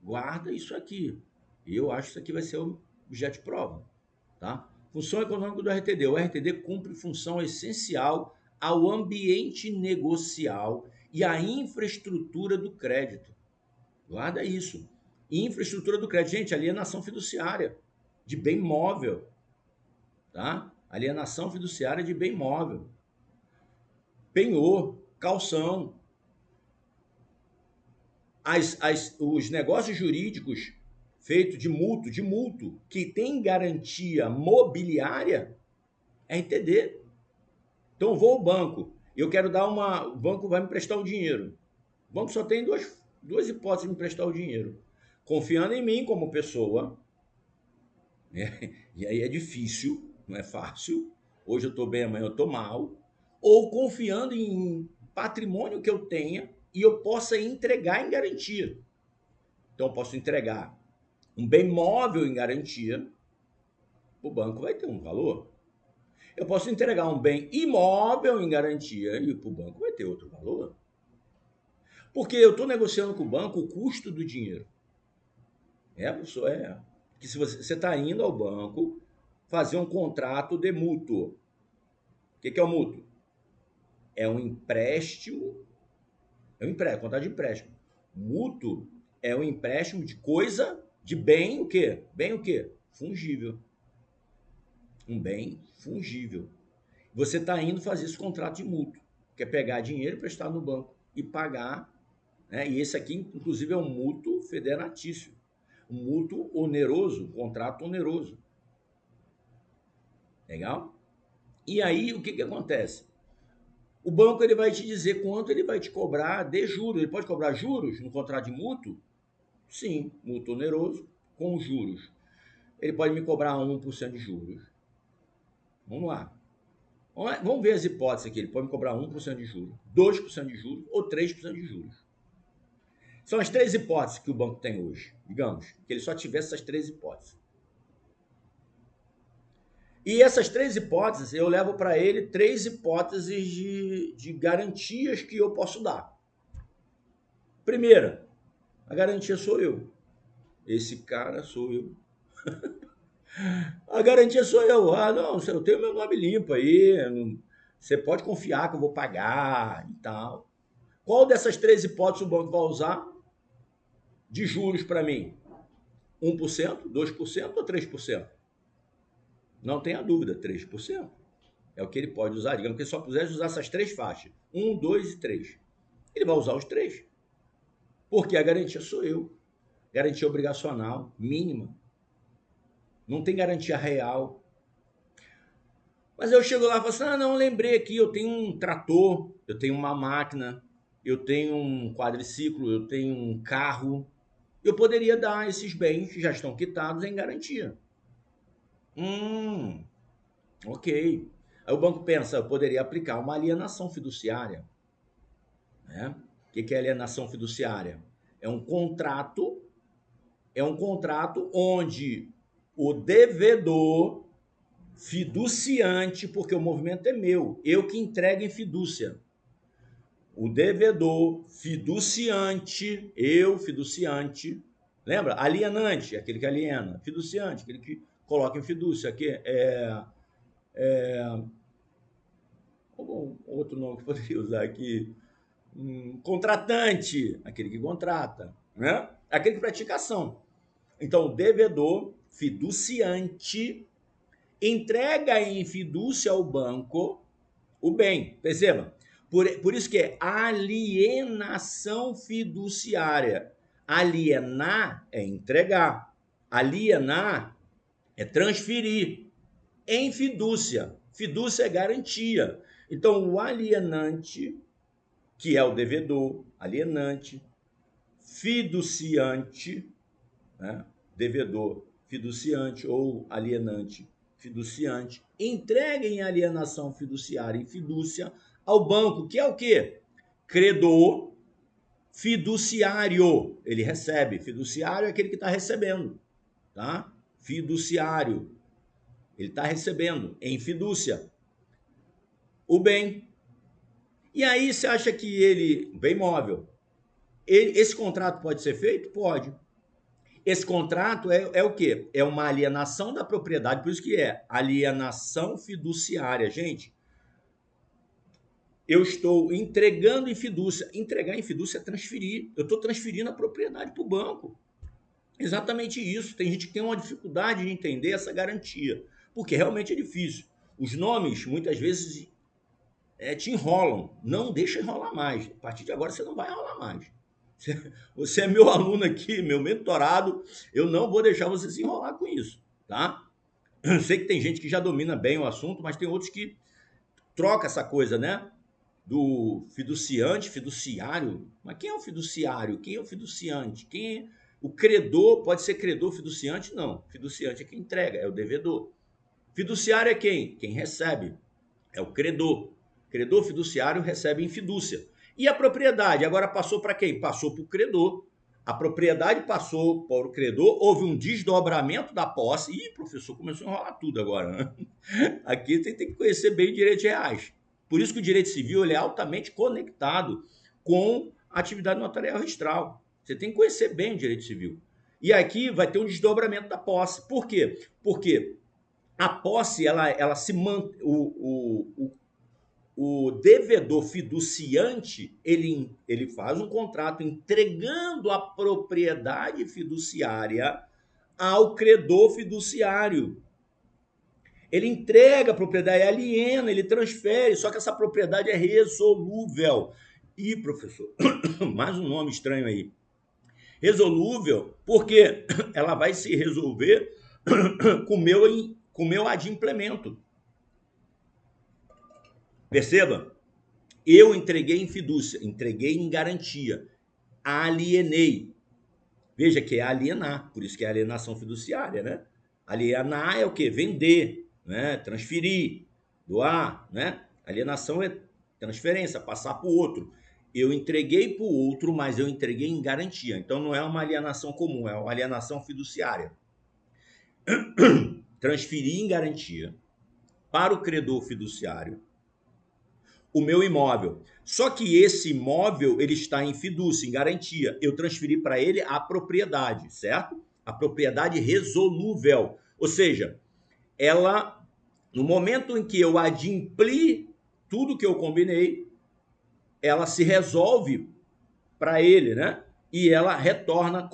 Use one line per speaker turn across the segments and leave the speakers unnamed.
guarda isso aqui. Eu acho que isso aqui vai ser o objeto de prova, tá? Função econômica do RTD. O RTD cumpre função essencial ao ambiente negocial e à infraestrutura do crédito. Guarda isso. Infraestrutura do crédito. Gente, alienação fiduciária de bem móvel, tá? Alienação fiduciária de bem móvel. Penhor, calção. Os negócios jurídicos feitos de multo, que tem garantia mobiliária, é RTD. Então, eu vou ao banco, eu quero dar uma... O banco vai me prestar o dinheiro. O banco só tem duas hipóteses de me prestar o dinheiro. Confiando em mim como pessoa, né? E aí é difícil, não é fácil. Hoje eu estou bem, amanhã eu estou mal. Ou confiando em patrimônio que eu tenha e eu possa entregar em garantia. Então, eu posso entregar um bem móvel em garantia, o banco vai ter um valor. Eu posso entregar um bem imóvel em garantia e o banco vai ter outro valor. Porque eu estou negociando com o banco o custo do dinheiro. Professor, que se você está indo ao banco fazer um contrato de mútuo. O que é o mútuo? É um empréstimo, contrato de empréstimo. Mútuo é um empréstimo de coisa, de bem o quê? Bem o quê? Fungível. Um bem fungível. Você está indo fazer esse contrato de mútuo, que é pegar dinheiro emprestado no banco e pagar, né? E esse aqui, inclusive, é um mútuo federatício, um mútuo oneroso, um contrato oneroso. Legal? E aí, o que acontece? O banco ele vai te dizer quanto ele vai te cobrar de juros. Ele pode cobrar juros no contrato de mútuo? Sim, mútuo oneroso com juros. Ele pode me cobrar 1% de juros. Vamos lá. Vamos ver as hipóteses aqui. Ele pode me cobrar 1% de juros, 2% de juros ou 3% de juros. São as três hipóteses que o banco tem hoje. Digamos que ele só tivesse essas três hipóteses. E essas três hipóteses, eu levo para ele três hipóteses de garantias que eu posso dar. Primeira, a garantia sou eu. Esse cara sou eu. A garantia sou eu. Ah, não, eu tenho meu nome limpo aí. Você pode confiar que eu vou pagar e tal. Qual dessas três hipóteses o banco vai usar de juros para mim? 1%, 2% ou 3%? Não tenha dúvida, 3%. É o que ele pode usar. Digamos que ele só pudesse usar essas três faixas. 1, 2 e 3. Ele vai usar os três. Porque a garantia sou eu. Garantia obrigacional, mínima. Não tem garantia real. Mas eu chego lá e falo assim, não, lembrei aqui, eu tenho um trator, eu tenho uma máquina, eu tenho um quadriciclo, eu tenho um carro. Eu poderia dar esses bens que já estão quitados em garantia. Ok. Aí o banco pensa, eu poderia aplicar uma alienação fiduciária. Né? O que é alienação fiduciária? É um contrato onde o devedor fiduciante, porque o movimento é meu, eu que entrego em fidúcia. O devedor fiduciante, eu fiduciante, lembra? Alienante, aquele que aliena. Fiduciante, aquele que coloca em fidúcia. Aqui outro nome que poderia usar aqui. Contratante, aquele que contrata, né? Aquele que pratica ação. Então, o devedor fiduciante entrega em fidúcia ao banco o bem. Perceba? Por isso que é alienação fiduciária. Alienar é entregar. Alienar é transferir em fidúcia. Fidúcia é garantia. Então, o alienante, que é o devedor, alienante, fiduciante, né? Devedor, fiduciante ou alienante, fiduciante, entrega em alienação fiduciária e fidúcia ao banco, que é o quê? Credor, fiduciário, ele recebe. Fiduciário é aquele que está recebendo, tá? Fiduciário, ele está recebendo em fidúcia o bem. E aí você acha que ele, bem móvel, esse contrato pode ser feito? Pode. Esse contrato é o quê? É uma alienação da propriedade, por isso que é alienação fiduciária. Gente, eu estou entregando em fidúcia. Entregar em fidúcia é transferir. Eu estou transferindo a propriedade para o banco. Exatamente isso. Tem gente que tem uma dificuldade de entender essa garantia, porque realmente é difícil. Os nomes, muitas vezes, te enrolam. Não deixa enrolar mais. A partir de agora, você não vai enrolar mais. Você é meu aluno aqui, meu mentorado. Eu não vou deixar você se enrolar com isso, tá? Eu sei que tem gente que já domina bem o assunto, mas tem outros que troca essa coisa, né? Do fiduciante, fiduciário. Mas quem é o fiduciário? Quem é o fiduciante? Quem é... O credor pode ser credor, fiduciante? Não. Fiduciante é quem entrega, é o devedor. Fiduciário é quem? Quem recebe. É o credor. Credor fiduciário recebe em fidúcia. E a propriedade agora passou para quem? Passou para o credor. A propriedade passou para o credor, houve um desdobramento da posse. Ih, professor, começou a enrolar tudo agora, né? Aqui tem que conhecer bem direitos reais. Por isso que o direito civil ele é altamente conectado com a atividade notarial registral. Você tem que conhecer bem o direito civil. E aqui vai ter um desdobramento da posse. Por quê? Porque a posse, ela se mantém. O devedor fiduciante, ele faz um contrato entregando a propriedade fiduciária ao credor fiduciário. Ele entrega a propriedade, aliena, ele transfere, só que essa propriedade é resolúvel. Ih, professor, mais um nome estranho aí. Resolúvel, porque ela vai se resolver com o meu adimplemento. Perceba? Eu entreguei em fidúcia, entreguei em garantia, alienei. Veja que é alienar, por isso que é alienação fiduciária, né? Alienar é o quê? Vender, né? Transferir, doar, né? Alienação é transferência, passar para o outro. Eu entreguei para o outro, mas eu entreguei em garantia. Então não é uma alienação comum, é uma alienação fiduciária. Transferi em garantia para o credor fiduciário o meu imóvel. Só que esse imóvel ele está em fidúcia, em garantia. Eu transferi para ele a propriedade, certo? A propriedade resolúvel. Ou seja, ela, no momento em que eu adimpli tudo que eu combinei, ela se resolve para ele, né? E ela retorna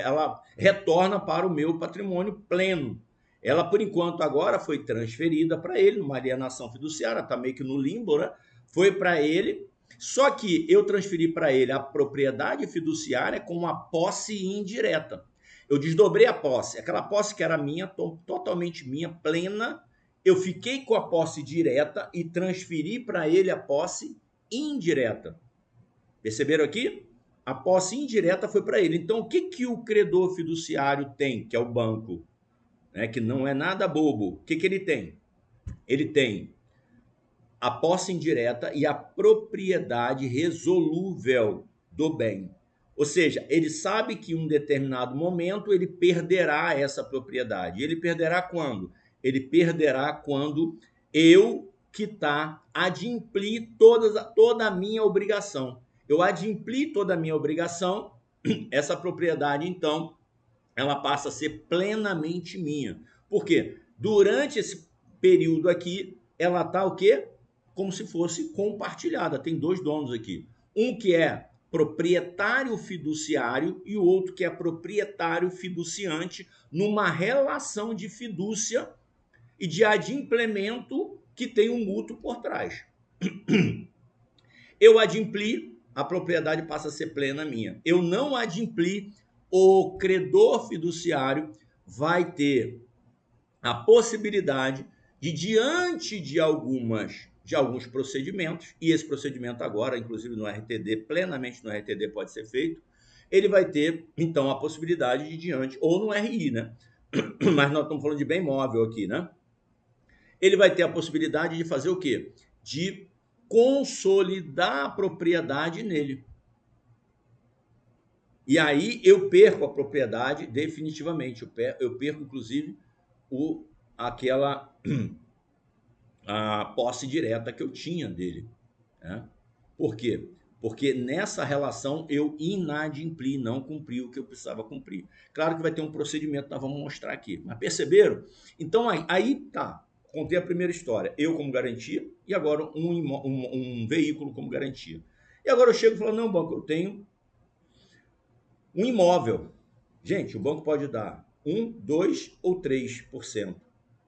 ela retorna para o meu patrimônio pleno. Ela, por enquanto, agora foi transferida para ele, numa alienação fiduciária, está meio que no limbo, né? Foi para ele, só que eu transferi para ele a propriedade fiduciária com uma posse indireta. Eu desdobrei a posse, aquela posse que era minha, totalmente minha, plena, eu fiquei com a posse direta e transferi para ele a posse indireta. Perceberam aqui? A posse indireta foi para ele. Então, o que o credor fiduciário tem, que é o banco? Né, que não é nada bobo. O que ele tem? Ele tem a posse indireta e a propriedade resolúvel do bem. Ou seja, ele sabe que em um determinado momento ele perderá essa propriedade. Ele perderá quando? Ele perderá quando eu quitar, adimplir toda a minha obrigação. Eu adimpli toda a minha obrigação, essa propriedade, então, ela passa a ser plenamente minha. Por quê? Durante esse período aqui, ela está o quê? Como se fosse compartilhada. Tem dois donos aqui. Um que é proprietário fiduciário e o outro que é proprietário fiduciante numa relação de fidúcia e de adimplemento que tem um mútuo por trás. Eu adimpli, a propriedade passa a ser plena minha. Eu não adimpli, o credor fiduciário vai ter a possibilidade de, diante de alguns procedimentos, e esse procedimento agora, inclusive no RTD, plenamente no RTD pode ser feito, ele vai ter, então, a possibilidade de diante, ou no RI, né? Mas nós estamos falando de bem móvel aqui, né? Ele vai ter a possibilidade de fazer o quê? De consolidar a propriedade nele. E aí eu perco a propriedade definitivamente. Eu perco, inclusive, aquela a posse direta que eu tinha dele. Né? Por quê? Porque nessa relação eu inadimpli, não cumpri o que eu precisava cumprir. Claro que vai ter um procedimento, nós vamos mostrar aqui. Mas perceberam? Então aí tá, contei a primeira história, eu como garantia e agora um veículo como garantia. E agora eu chego e falo, não, banco, eu tenho um imóvel. Gente, o banco pode dar 1, 2 ou 3%.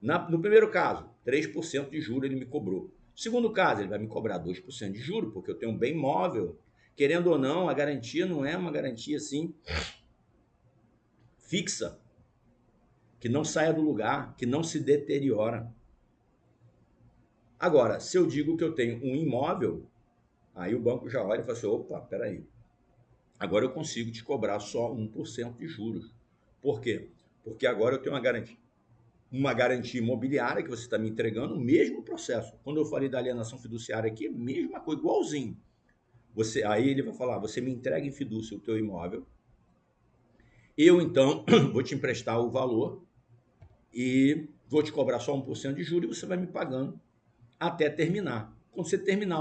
No primeiro caso, 3% de juros ele me cobrou. No segundo caso, ele vai me cobrar 2% de juros, porque eu tenho um bem móvel. Querendo ou não, a garantia não é uma garantia assim fixa, que não saia do lugar, que não se deteriora. Agora, se eu digo que eu tenho um imóvel, aí o banco já olha e fala assim, opa, peraí, agora eu consigo te cobrar só 1% de juros. Por quê? Porque agora eu tenho uma garantia imobiliária que você está me entregando, o mesmo processo. Quando eu falei da alienação fiduciária aqui, mesma coisa, igualzinho. Aí ele vai falar, você me entrega em fidúcia o teu imóvel, eu então vou te emprestar o valor e vou te cobrar só 1% de juros e você vai me pagando até terminar. Quando você terminar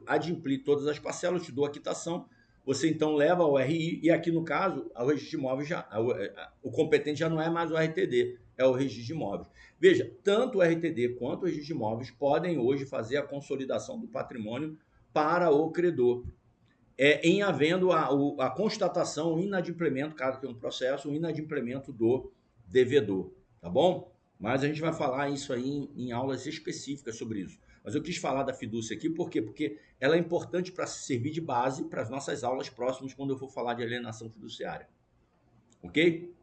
adimplir todas as parcelas, eu te dou a quitação, você então leva ao RI, e aqui no caso, o registro de imóveis o competente já não é mais o RTD, é o registro de imóveis. Veja, tanto o RTD quanto o registro de imóveis podem hoje fazer a consolidação do patrimônio para o credor. Em havendo a constatação, o inadimplemento, caso tenha um processo, o inadimplemento do devedor, tá bom? Mas a gente vai falar isso aí em aulas específicas sobre isso. Mas eu quis falar da fidúcia aqui, por quê? Porque ela é importante para servir de base para as nossas aulas próximas, quando eu for falar de alienação fiduciária. Ok?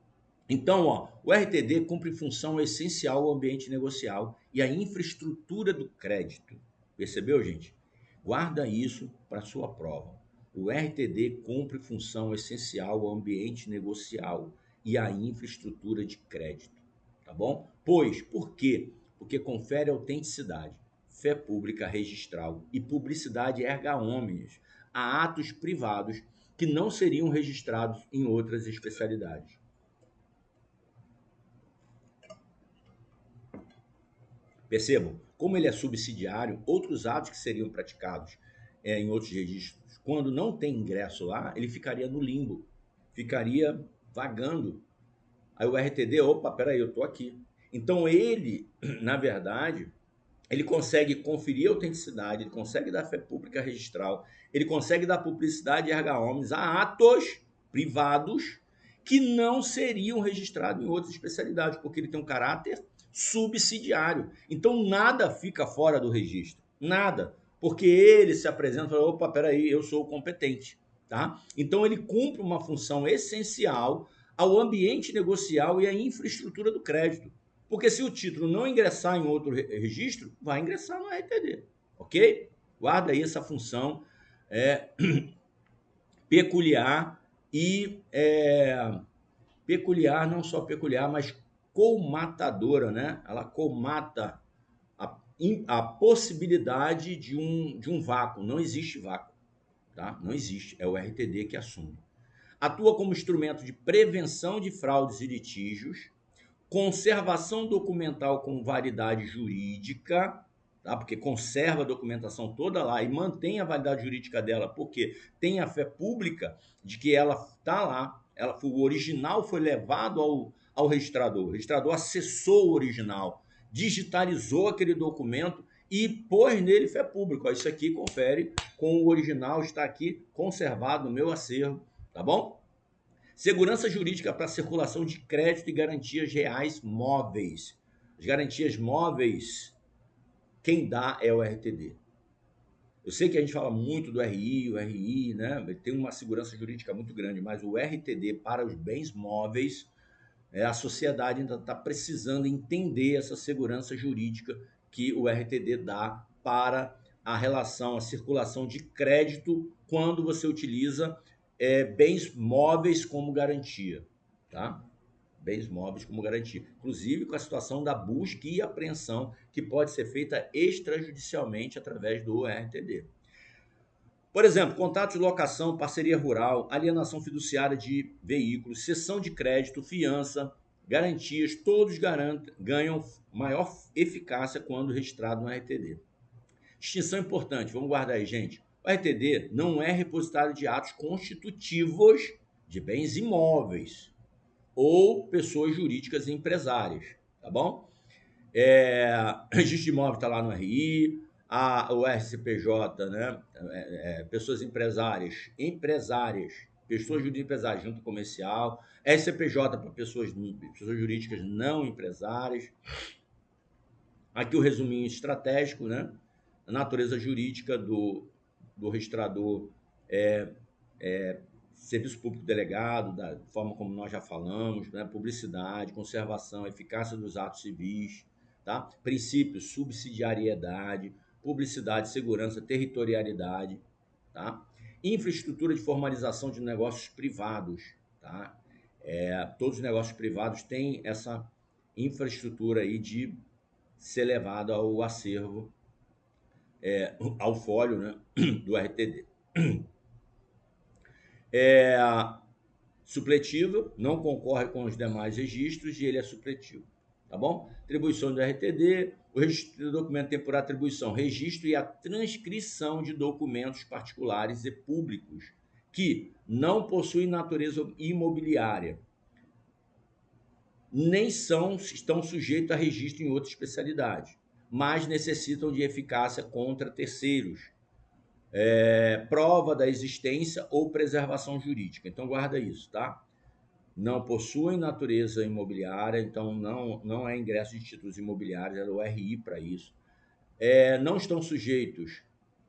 Então, o RTD cumpre função essencial ao ambiente negocial e à infraestrutura do crédito. Percebeu, gente? Guarda isso para sua prova. O RTD cumpre função essencial ao ambiente negocial e à infraestrutura de crédito. Tá bom? Por quê? Porque confere autenticidade, fé pública registral e publicidade erga omnes a atos privados que não seriam registrados em outras especialidades. Percebam, como ele é subsidiário, outros atos que seriam praticados em outros registros, quando não tem ingresso lá, ele ficaria no limbo, ficaria vagando. Aí o RTD, opa, peraí, eu estou aqui. Então ele, na verdade, ele consegue conferir a autenticidade, ele consegue dar fé pública registral, ele consegue dar publicidade erga omnes a atos privados que não seriam registrados em outras especialidades, porque ele tem um caráter subsidiário. Então nada fica fora do registro, nada, porque ele se apresenta e fala, opa, peraí, eu sou competente, tá? Então ele cumpre uma função essencial ao ambiente negocial e à infraestrutura do crédito. Porque se o título não ingressar em outro registro, vai ingressar no RTD, ok? Guarda aí essa função peculiar e peculiar, não só peculiar, mas colmatadora, né? Ela colmata a possibilidade de um vácuo. Não existe vácuo, tá? Não existe, é o RTD que assume. Atua como instrumento de prevenção de fraudes e litígios, conservação documental com validade jurídica, tá? Porque conserva a documentação toda lá e mantém a validade jurídica dela, porque tem a fé pública de que ela está lá, o original foi levado ao registrador, o registrador acessou o original, digitalizou aquele documento e pôs nele fé pública. Isso aqui confere com o original, está aqui conservado no meu acervo, tá bom? Segurança jurídica para a circulação de crédito e garantias reais móveis. As garantias móveis, quem dá é o RTD. Eu sei que a gente fala muito do RI, o RI, né? Tem uma segurança jurídica muito grande, mas o RTD para os bens móveis, a sociedade ainda está precisando entender essa segurança jurídica que o RTD dá para a relação, a circulação de crédito quando você utiliza bens móveis como garantia, tá? Bens móveis como garantia. Inclusive com a situação da busca e apreensão que pode ser feita extrajudicialmente através do RTD. Por exemplo, contrato de locação, parceria rural, alienação fiduciária de veículos, cessão de crédito, fiança, garantias, todos ganham maior eficácia quando registrado no RTD. Distinção importante, vamos guardar aí, gente. O RTD não é repositário de atos constitutivos de bens imóveis ou pessoas jurídicas e empresárias, tá bom? Registro de imóvel está lá no RI, o RCPJ, né? Pessoas empresárias, pessoas jurídicas empresárias, junta comercial, RCPJ para pessoas jurídicas não empresárias. Aqui o resuminho estratégico, né? A natureza jurídica do registrador serviço público delegado, da forma como nós já falamos, né? Publicidade, conservação, eficácia dos atos civis, tá? Princípios, subsidiariedade, publicidade, segurança, territorialidade, tá? Infraestrutura de formalização de negócios privados, tá? Todos os negócios privados têm essa infraestrutura aí de ser levado ao acervo, ao fólio, né, do RTD. Supletivo, não concorre com os demais registros e ele é supletivo, tá bom? Atribuição do RTD, o registro do documento tem por atribuição registro e a transcrição de documentos particulares e públicos que não possuem natureza imobiliária, nem estão sujeitos a registro em outra especialidade, mas necessitam de eficácia contra terceiros, prova da existência ou preservação jurídica. Então guarda isso, tá? Não possuem natureza imobiliária, então não é ingresso de títulos imobiliários, é o RI para isso. Não estão sujeitos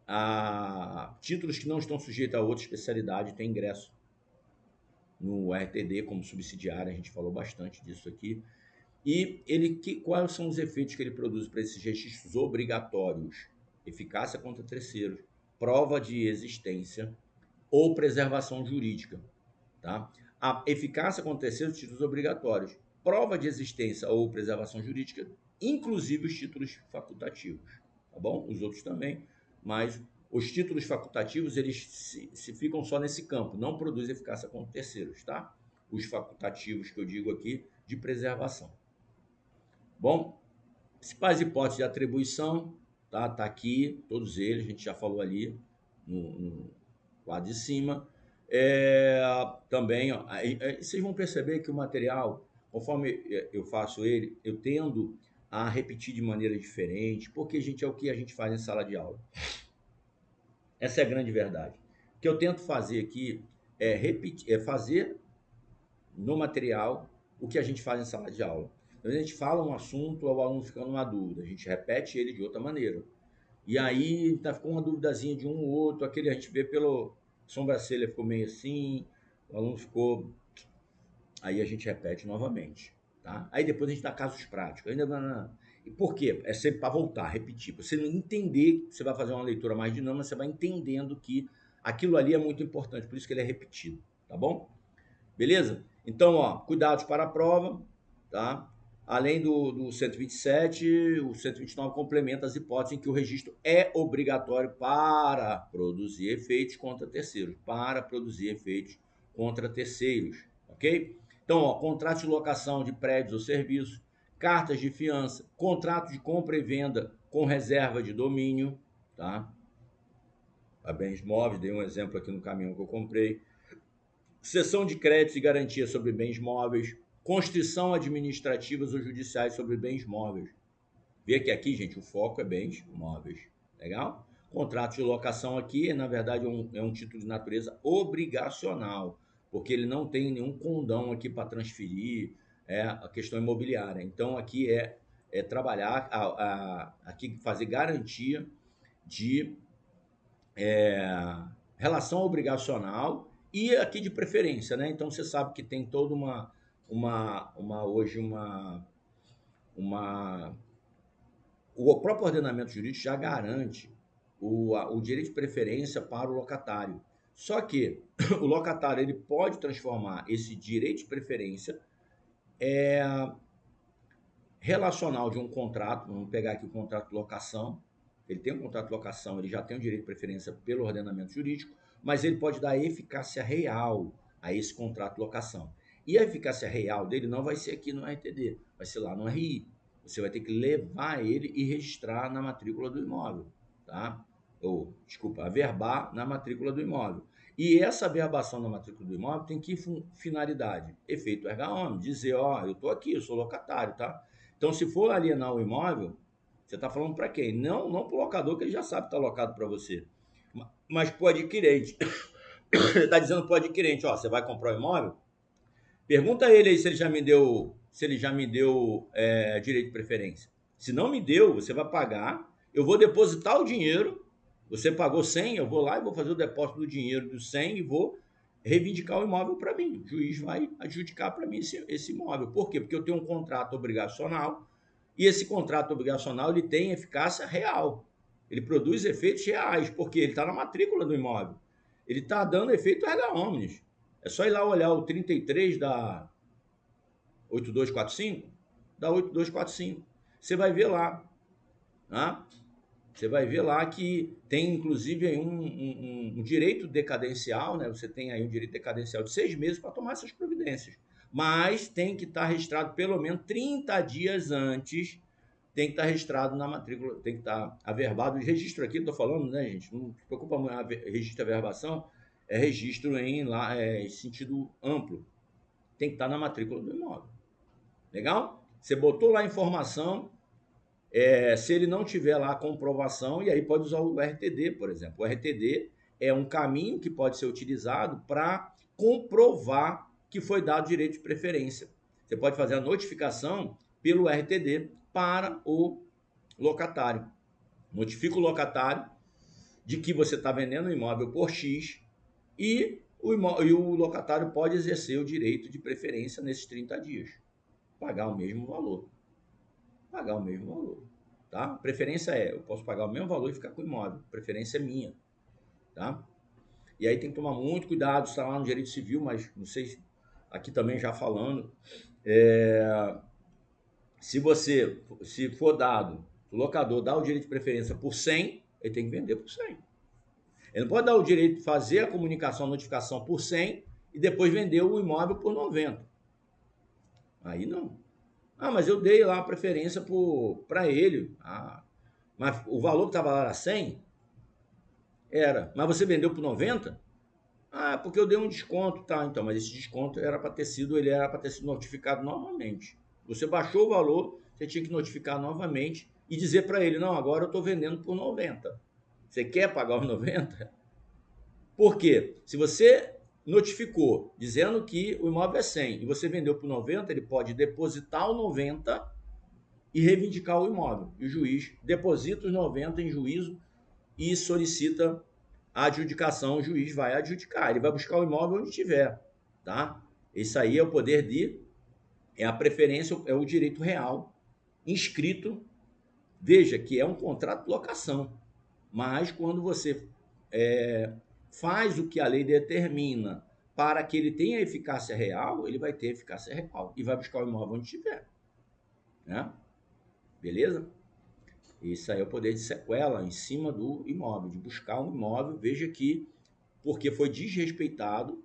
a títulos que não estão sujeitos a outra especialidade, tem ingresso no RTD como subsidiária, a gente falou bastante disso aqui. E quais são os efeitos que ele produz para esses registros obrigatórios? Eficácia contra terceiros, prova de existência ou preservação jurídica, tá? A eficácia contra terceiros, títulos obrigatórios, prova de existência ou preservação jurídica, inclusive os títulos facultativos, tá bom? Os outros também, mas os títulos facultativos, eles se ficam só nesse campo, não produzem eficácia contra terceiros, tá? Os facultativos que eu digo aqui, de preservação. Bom, principais hipóteses de atribuição, tá? Tá aqui, todos eles, a gente já falou ali no quadro de cima. Também, ó, vocês vão perceber que o material, conforme eu faço ele, eu tendo a repetir de maneira diferente, porque, gente, é o que a gente faz em sala de aula. Essa é a grande verdade. O que eu tento fazer aqui é repetir, fazer no material o que a gente faz em sala de aula. Então, a gente fala um assunto, o aluno fica numa dúvida, a gente repete ele de outra maneira. E aí ficou uma duvidazinha de um ou outro, aquele a gente vê pelo sobrancelha ficou meio assim, o aluno ficou. Aí a gente repete novamente, tá? Aí depois a gente dá casos práticos. E por quê? É sempre para voltar, repetir. Para você não entender, você vai fazer uma leitura mais dinâmica, você vai entendendo que aquilo ali é muito importante, por isso que ele é repetido, tá bom? Beleza? Então, ó, cuidados para a prova, tá? Além do 127, o 129 complementa as hipóteses em que o registro é obrigatório para produzir efeitos contra terceiros, ok? Então, ó, contrato de locação de prédios ou serviços, cartas de fiança, contrato de compra e venda com reserva de domínio, tá? A bens móveis, dei um exemplo aqui no caminhão que eu comprei. Cessão de créditos e garantia sobre bens móveis, constrição administrativas ou judiciais sobre bens móveis. Vê que aqui, gente, o foco é bens móveis. Legal? Contrato de locação aqui, na verdade, é um título de natureza obrigacional, porque ele não tem nenhum condão aqui para transferir a questão imobiliária. Então, aqui é trabalhar, aqui fazer garantia de relação obrigacional e aqui de preferência, né? Então você sabe que tem toda hoje o próprio ordenamento jurídico já garante o direito de preferência para o locatário. Só que o locatário ele pode transformar esse direito de preferência relacional de um contrato, vamos pegar aqui o contrato de locação, ele tem um contrato de locação, ele já tem o direito de preferência pelo ordenamento jurídico, mas ele pode dar eficácia real a esse contrato de locação. E a eficácia real dele não vai ser aqui no RTD, vai ser lá no RI. Você vai ter que levar ele e registrar na matrícula do imóvel, tá? ou, desculpa, averbar na matrícula do imóvel. E essa averbação na matrícula do imóvel tem que finalidade? Efeito erga omnes, dizer, ó, eu estou aqui, eu sou locatário, tá? Então, se for alienar o imóvel, você está falando para quem? Não para o locador, que ele já sabe que está alocado para você, mas para o adquirente. Está dizendo para o adquirente, ó, você vai comprar o imóvel? Pergunta a ele aí se ele já me deu, direito de preferência. Se não me deu, você vai pagar, eu vou depositar o dinheiro, você pagou 100, eu vou lá e vou fazer o depósito do dinheiro dos 100 e vou reivindicar o imóvel para mim. O juiz vai adjudicar para mim esse imóvel. Por quê? Porque eu tenho um contrato obrigacional e esse contrato obrigacional ele tem eficácia real. Ele produz efeitos reais, porque ele está na matrícula do imóvel. Ele está dando efeito erga omnes. É só ir lá olhar o 33 da 8245, da 8245. Você vai ver lá, tá? Você vai ver lá que tem inclusive aí um direito decadencial, né? Você tem aí um direito decadencial de 6 meses para tomar essas providências. Mas tem que estar registrado pelo menos 30 dias antes, tem que estar registrado na matrícula, tem que estar averbado. O registro aqui, estou falando, né, gente? Não se preocupa muito, registro de averbação é registro em sentido amplo. Tem que estar na matrícula do imóvel. Legal? Você botou lá a informação, se ele não tiver lá a comprovação, e aí pode usar o RTD, por exemplo. O RTD é um caminho que pode ser utilizado para comprovar que foi dado direito de preferência. Você pode fazer a notificação pelo RTD para o locatário. Notifica o locatário de que você está vendendo o imóvel por X e o locatário pode exercer o direito de preferência nesses 30 dias. Pagar o mesmo valor. Pagar o mesmo valor. Tá? Preferência eu posso pagar o mesmo valor e ficar com o imóvel. Preferência é minha. Tá? E aí tem que tomar muito cuidado, está lá no direito civil, mas não sei, aqui também já falando, se for dado, o locador dá o direito de preferência por 100, ele tem que vender por 100. Ele não pode dar o direito de fazer a comunicação, a notificação por 100 e depois vender o imóvel por 90. Aí não. Mas eu dei lá a preferência para ele. Mas o valor que estava lá era 100? Era. Mas você vendeu por 90? Porque eu dei um desconto, tá? Então, mas esse desconto era para ter sido notificado novamente. Você baixou o valor, você tinha que notificar novamente e dizer para ele, não, agora eu estou vendendo por 90. Você quer pagar os 90? Por quê? Se você notificou dizendo que o imóvel é 100 e você vendeu por 90, ele pode depositar o 90 e reivindicar o imóvel. E o juiz deposita os 90 em juízo e solicita a adjudicação. O juiz vai adjudicar, ele vai buscar o imóvel onde tiver, tá? Isso aí é o poder é a preferência, é o direito real inscrito. Veja que é um contrato de locação, mas quando você faz o que a lei determina para que ele tenha eficácia real, ele vai ter eficácia real e vai buscar o imóvel onde tiver, né? Beleza? Isso aí é o poder de sequela em cima do imóvel, de buscar um imóvel. Veja que, porque foi desrespeitado,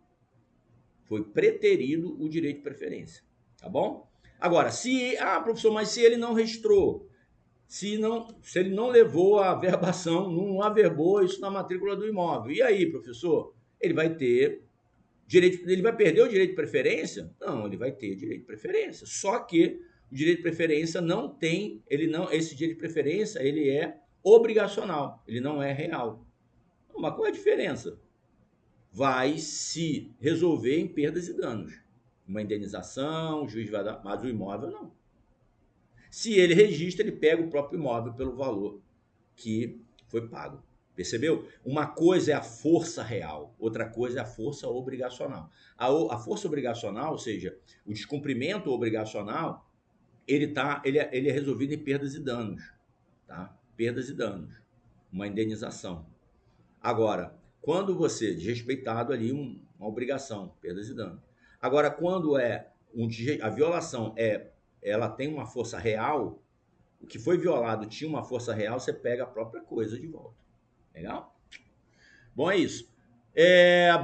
foi preterido o direito de preferência, tá bom? Agora, professor, mas se ele não registrou, se ele não levou a averbação, não averbou isso na matrícula do imóvel, e aí, professor? Ele vai ter direito, ele vai perder o direito de preferência? Não, ele vai ter direito de preferência. Só que o direito de preferência esse direito de preferência, ele é obrigacional, ele não é real. Mas qual é a diferença? Vai se resolver em perdas e danos. Uma indenização, o juiz vai dar, mas o imóvel não. Se ele registra, ele pega o próprio imóvel pelo valor que foi pago. Percebeu? Uma coisa é a força real, outra coisa é a força obrigacional. A força obrigacional, ou seja, o descumprimento obrigacional, ele é resolvido em perdas e danos, tá? Perdas e danos, uma indenização. Agora, quando você desrespeitado ali uma obrigação, perdas e danos. Agora, quando a violação ela tem uma força real, o que foi violado tinha uma força real, você pega a própria coisa de volta. Legal? Bom, é isso.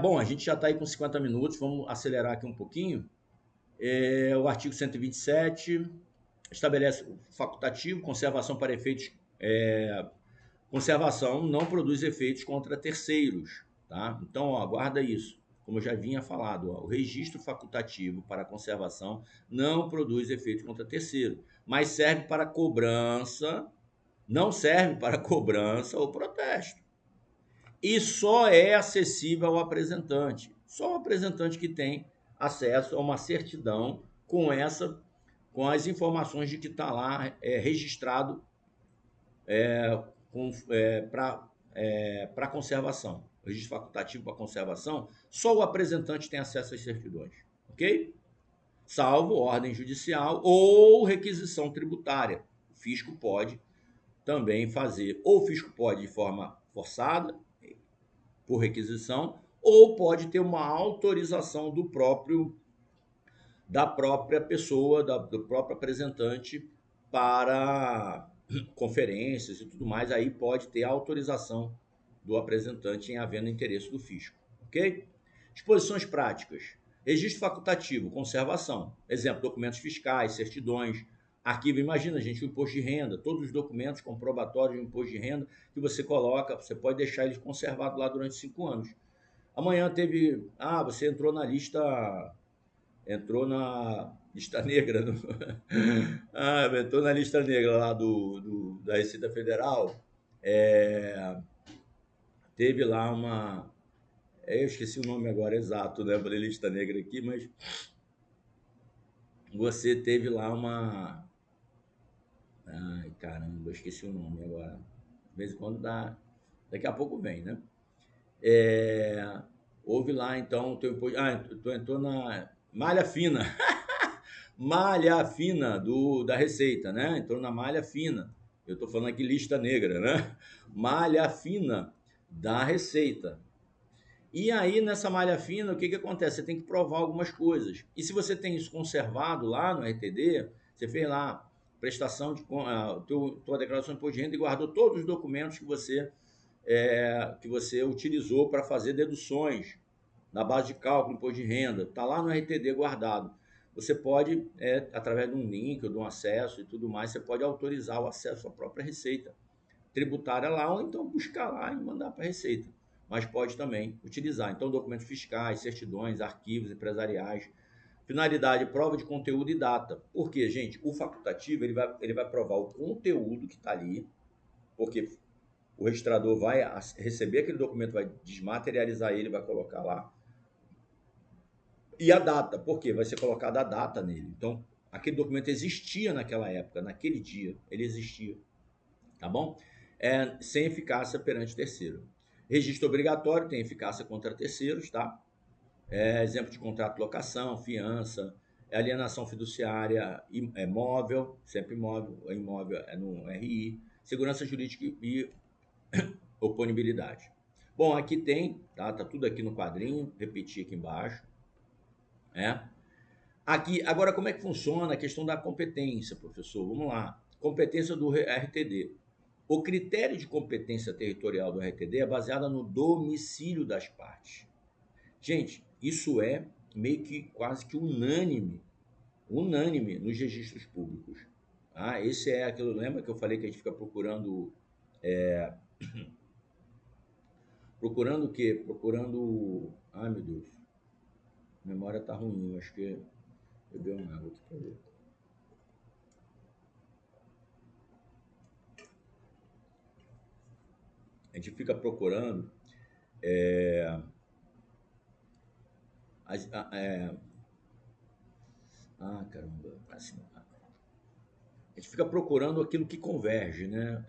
Bom, a gente já está aí com 50 minutos, vamos acelerar aqui um pouquinho. O artigo 127 estabelece o facultativo, conservação para efeitos Conservação não produz efeitos contra terceiros, tá? Então, ó, guarda isso. Como eu já vinha falado, ó, o registro facultativo para conservação não produz efeitos contra terceiro, mas serve para cobrança, não serve para cobrança ou protesto. E só é acessível ao apresentante. Só o apresentante que tem acesso a uma certidão com as informações de que está lá registrado para conservação. O registro facultativo para conservação, só o apresentante tem acesso às certidões, ok? Salvo ordem judicial ou requisição tributária. O fisco pode também fazer, ou o fisco pode de forma forçada, por requisição, ou pode ter uma autorização da própria pessoa, do próprio apresentante para conferências e tudo mais, aí pode ter autorização do apresentante em havendo interesse do fisco, ok? Disposições práticas. Registro facultativo, conservação. Exemplo, documentos fiscais, certidões, arquivo. Imagina, gente, o imposto de renda, todos os documentos comprobatórios de imposto de renda que você coloca, você pode deixar eles conservados lá durante 5 anos. Amanhã teve, você entrou na lista negra, entrou na lista negra lá da Receita Federal, teve lá eu esqueci o nome agora exato, né, falei lista negra aqui, mas você teve lá ai, caramba, eu esqueci o nome agora, de vez em quando daqui a pouco vem, né, houve lá, então, tu entrou na malha fina, malha fina da Receita, né? Entrou na malha fina. Eu estou falando aqui lista negra, né? Malha fina da Receita. E aí, nessa malha fina, o que acontece? Você tem que provar algumas coisas. E se você tem isso conservado lá no RTD, você fez lá prestação tua declaração de imposto de renda e guardou todos os documentos que você utilizou para fazer deduções na base de cálculo, imposto de renda, está lá no RTD guardado. Você pode, através de um link ou de um acesso e tudo mais, você pode autorizar o acesso à própria Receita tributária lá, ou então buscar lá e mandar para a Receita. Mas pode também utilizar. Então, documentos fiscais, certidões, arquivos empresariais. Finalidade, prova de conteúdo e data. Por quê, gente? O facultativo ele vai provar o conteúdo que está ali, porque o registrador vai receber aquele documento, vai desmaterializar ele, vai colocar lá. E a data, por quê? Vai ser colocada a data nele. Então, aquele documento existia naquela época, naquele dia, ele existia, tá bom? Sem eficácia perante terceiro. Registro obrigatório tem eficácia contra terceiros, tá? Exemplo de contrato de locação, fiança, alienação fiduciária, móvel, sempre imóvel é no RI, segurança jurídica e oponibilidade. Bom, aqui tem, tá tudo aqui no quadrinho, repetir aqui embaixo, Aqui, agora, como é que funciona a questão da competência, professor? Vamos lá. Competência do RTD. O critério de competência territorial do RTD é baseado no domicílio das partes. Gente, isso é meio que quase que unânime nos registros públicos. Esse é aquilo, lembra que eu falei que a gente fica procurando procurando o quê? Ai, meu Deus, a memória tá ruim, acho que eu dei uma água aqui para ver. A gente fica procurando caramba, assim, a gente fica procurando aquilo que converge, né?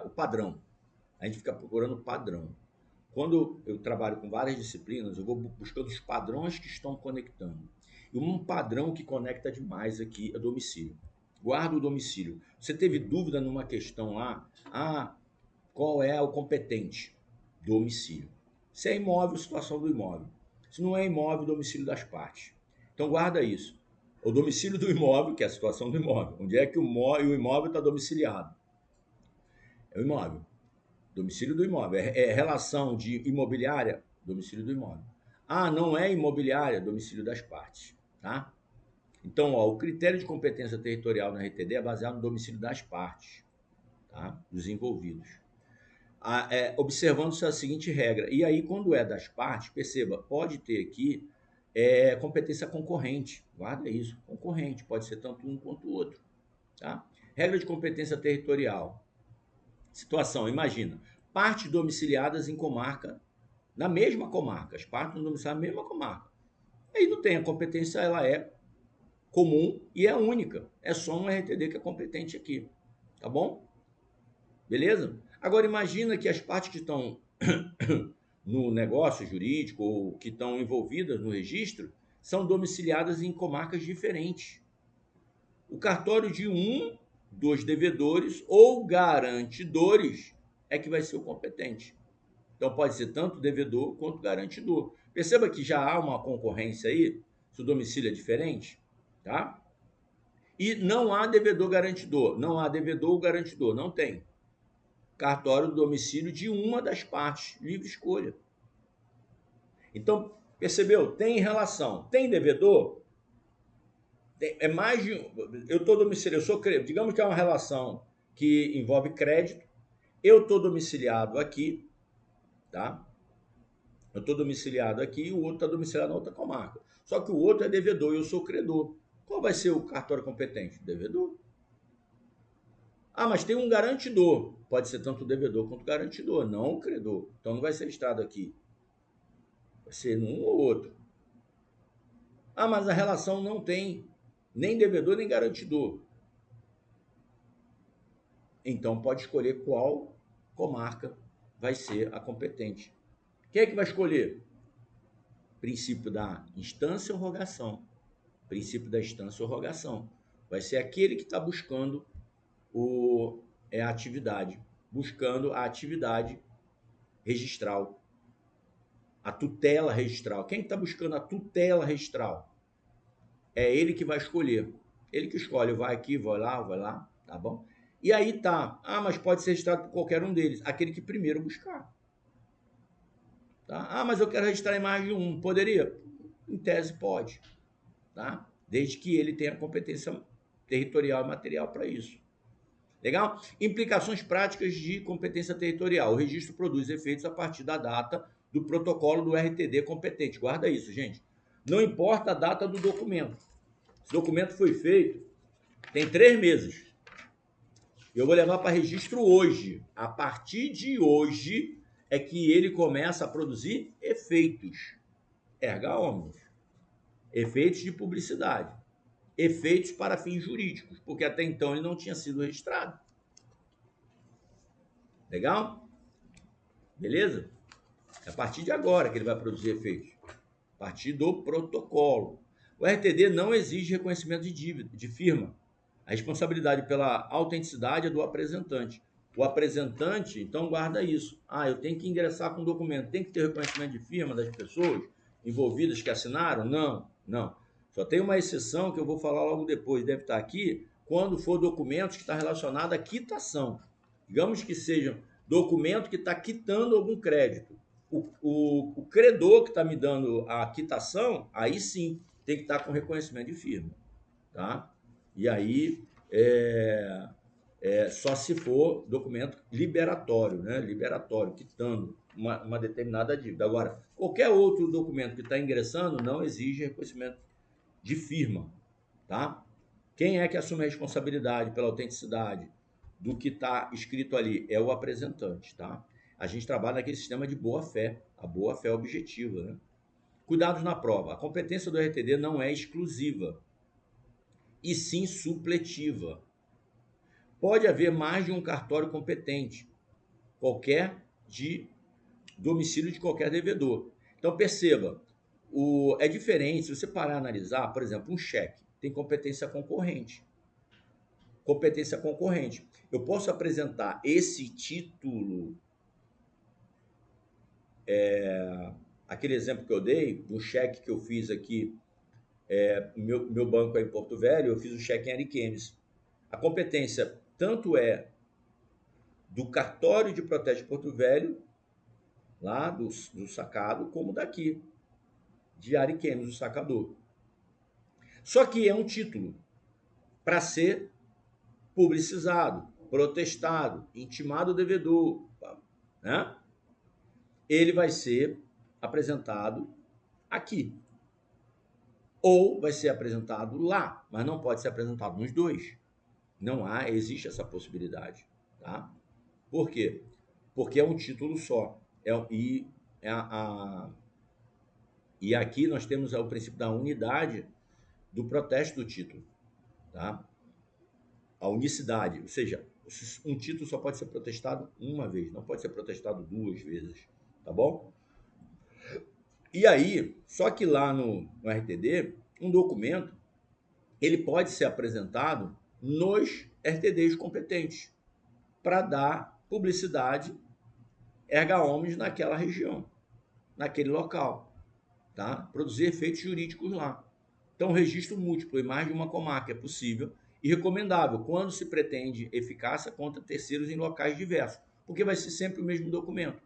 O padrão. A gente fica procurando padrão. Quando eu trabalho com várias disciplinas, eu vou buscando os padrões que estão conectando. E um padrão que conecta demais aqui é domicílio. Guarda o domicílio. Você teve dúvida numa questão lá? Qual é o competente? Domicílio. Se é imóvel, situação do imóvel. Se não é imóvel, domicílio das partes. Então guarda isso. O domicílio do imóvel, que é a situação do imóvel. Onde é que o imóvel está domiciliado? É o imóvel. Domicílio do imóvel. É relação de imobiliária? Domicílio do imóvel. Não é imobiliária? Domicílio das partes. Tá? Então, o critério de competência territorial na RTD é baseado no domicílio das partes, tá? Dos envolvidos. observando-se a seguinte regra. E aí, quando é das partes, perceba, pode ter aqui competência concorrente. Guarda isso, concorrente. Pode ser tanto um quanto o outro. Tá? Regra de competência territorial. Situação, imagina, partes domiciliadas em comarca, na mesma comarca, as partes domiciliadas na mesma comarca. Aí não tem, a competência ela é comum e é única. É só um RTD que é competente aqui. Tá bom? Beleza? Agora imagina que as partes que estão no negócio jurídico ou que estão envolvidas no registro são domiciliadas em comarcas diferentes. O cartório de um dos devedores ou garantidores é que vai ser o competente. Então pode ser tanto devedor quanto garantidor. Perceba que já há uma concorrência aí, se o domicílio é diferente, tá? E não há devedor garantidor, não há devedor ou garantidor, não tem. Cartório do domicílio de uma das partes, livre escolha. Então, percebeu? Tem relação. Tem devedor? É mais de. Eu estou domiciliado, eu sou crédito. Digamos que é uma relação que envolve crédito. Eu estou domiciliado aqui, tá? Eu estou domiciliado aqui e o outro está domiciliado na outra comarca. Só que o outro é devedor e eu sou credor. Qual vai ser o cartório competente? Devedor. Ah, mas tem um garantidor. Pode ser tanto o devedor quanto o garantidor, não o credor. Então não vai ser listado aqui. Vai ser num ou outro. Ah, mas a relação não tem nem devedor nem garantidor. Então pode escolher qual comarca vai ser a competente. Quem é que vai escolher? Princípio da instância ou rogação. Princípio da instância ou rogação. Vai ser aquele que está buscando a atividade. Buscando a atividade registral. A tutela registral. Quem está buscando a tutela registral? É ele que vai escolher. Ele que escolhe, vai aqui, vai lá, tá bom? E aí tá, mas pode ser registrado por qualquer um deles, aquele que primeiro buscar. Tá? Mas eu quero registrar em mais de um, poderia? Em tese pode, tá? Desde que ele tenha competência territorial e material para isso. Legal? Implicações práticas de competência territorial. O registro produz efeitos a partir da data do protocolo do RTD competente. Guarda isso, gente. Não importa a data do documento. Esse documento foi feito tem 3 meses. Eu vou levar para registro hoje. A partir de hoje é que ele começa a produzir efeitos. Erga omnes. Efeitos de publicidade. Efeitos para fins jurídicos, porque até então ele não tinha sido registrado. Legal? Beleza? É a partir de agora que ele vai produzir efeitos. A partir do protocolo. O RTD não exige reconhecimento de dívida, de firma. A responsabilidade pela autenticidade é do apresentante. O apresentante, então, guarda isso. Eu tenho que ingressar com o documento. Tem que ter reconhecimento de firma das pessoas envolvidas que assinaram? Não. Só tem uma exceção que eu vou falar logo depois, deve estar aqui, quando for documentos que está relacionado à quitação. Digamos que seja documento que está quitando algum crédito. O credor que está me dando a quitação, aí sim, tem que estar com reconhecimento de firma. Tá? E aí, só se for documento liberatório, né? Liberatório, quitando uma determinada dívida. Agora, qualquer outro documento que está ingressando não exige reconhecimento de firma, tá? Quem é que assume a responsabilidade pela autenticidade do que está escrito ali? É o apresentante, tá? A gente trabalha naquele sistema de boa-fé, a boa-fé objetiva, né? Cuidados na prova. A competência do RTD não é exclusiva, e sim supletiva. Pode haver mais de um cartório competente, qualquer de domicílio de qualquer devedor. Então perceba, é diferente, se você parar a analisar, por exemplo, um cheque tem competência concorrente. Competência concorrente. Eu posso apresentar esse título, aquele exemplo que eu dei, do cheque que eu fiz aqui, meu banco é em Porto Velho, eu fiz o cheque em Ariquemes. A competência tanto é do cartório de protesto de Porto Velho, lá do sacado, como daqui, de Ariquemes, o sacador. Só que é um título para ser publicizado, protestado, intimado o devedor. né? Ele vai ser apresentado aqui. Ou vai ser apresentado lá, mas não pode ser apresentado nos dois. Não existe essa possibilidade, tá? Por quê? Porque é um título só. E aqui nós temos o princípio da unidade do protesto do título, tá? A unicidade, ou seja, um título só pode ser protestado uma vez, não pode ser protestado duas vezes, tá bom? E aí, só que lá no RTD, um documento, ele pode ser apresentado nos RTDs competentes para dar publicidade erga omnes naquela região, naquele local, tá? Produzir efeitos jurídicos lá. Então, registro múltiplo em mais de uma comarca é possível e recomendável quando se pretende eficácia contra terceiros em locais diversos, porque vai ser sempre o mesmo documento.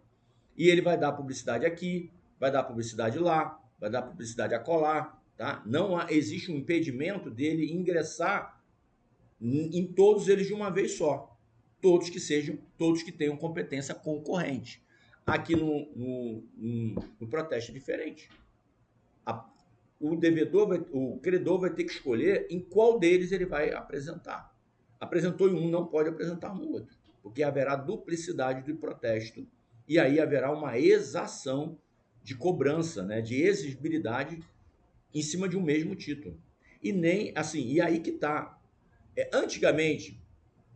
E ele vai dar publicidade aqui, vai dar publicidade lá, vai dar publicidade acolá, tá? Não existe um impedimento dele ingressar em todos eles de uma vez só. Todos que tenham competência concorrente. Aqui no protesto é diferente. O credor vai ter que escolher em qual deles ele vai apresentar. Apresentou em um, não pode apresentar no outro, porque haverá duplicidade do protesto e aí haverá uma exação de cobrança, né, de exigibilidade em cima de um mesmo título. E nem assim, e aí que tá. Antigamente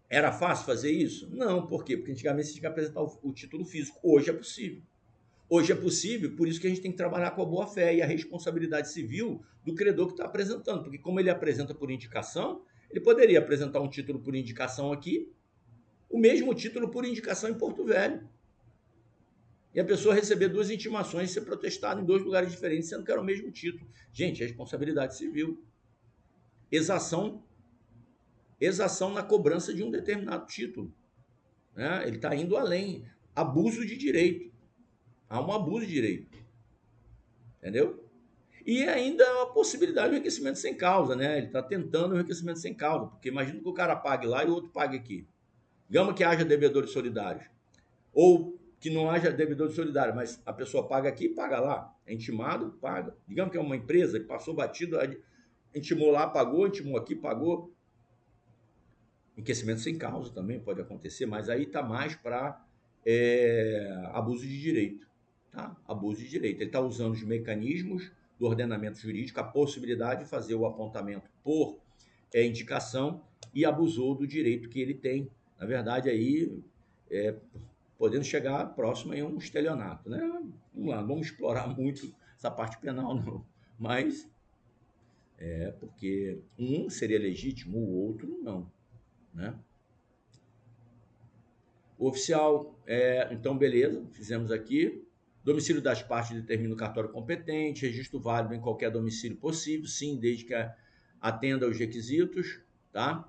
era fácil fazer isso? Não, por quê? Porque antigamente você tinha que apresentar o título físico. Hoje é possível. Hoje é possível, por isso que a gente tem que trabalhar com a boa-fé e a responsabilidade civil do credor que está apresentando. Porque como ele apresenta por indicação, ele poderia apresentar um título por indicação aqui, o mesmo título por indicação em Porto Velho. E a pessoa receber duas intimações e ser protestada em dois lugares diferentes, sendo que era o mesmo título. Gente, responsabilidade civil. Exação na cobrança de um determinado título, né? Ele está indo além. Abuso de direito. Há um abuso de direito. Entendeu? E ainda a possibilidade do enriquecimento sem causa, né? Ele está tentando o enriquecimento sem causa, porque imagina que o cara pague lá e o outro pague aqui. Digamos que haja devedores solidários. Ou que não haja devedores solidários, mas a pessoa paga aqui e paga lá. É intimado, paga. Digamos que é uma empresa que passou batido, intimou lá, pagou, intimou aqui, pagou. Enriquecimento sem causa também pode acontecer, mas aí está mais para abuso de direito. Tá? Abuso de direito. Ele está usando os mecanismos do ordenamento jurídico, a possibilidade de fazer o apontamento por indicação e abusou do direito que ele tem. Na verdade, aí podendo chegar próximo a um estelionato. Né? Vamos lá, não vamos explorar muito essa parte penal, não. Mas porque um seria legítimo, o outro não. Né? O oficial, então, beleza, fizemos aqui. Domicílio das partes determina o cartório competente, registro válido em qualquer domicílio possível, sim, desde que atenda aos requisitos, tá?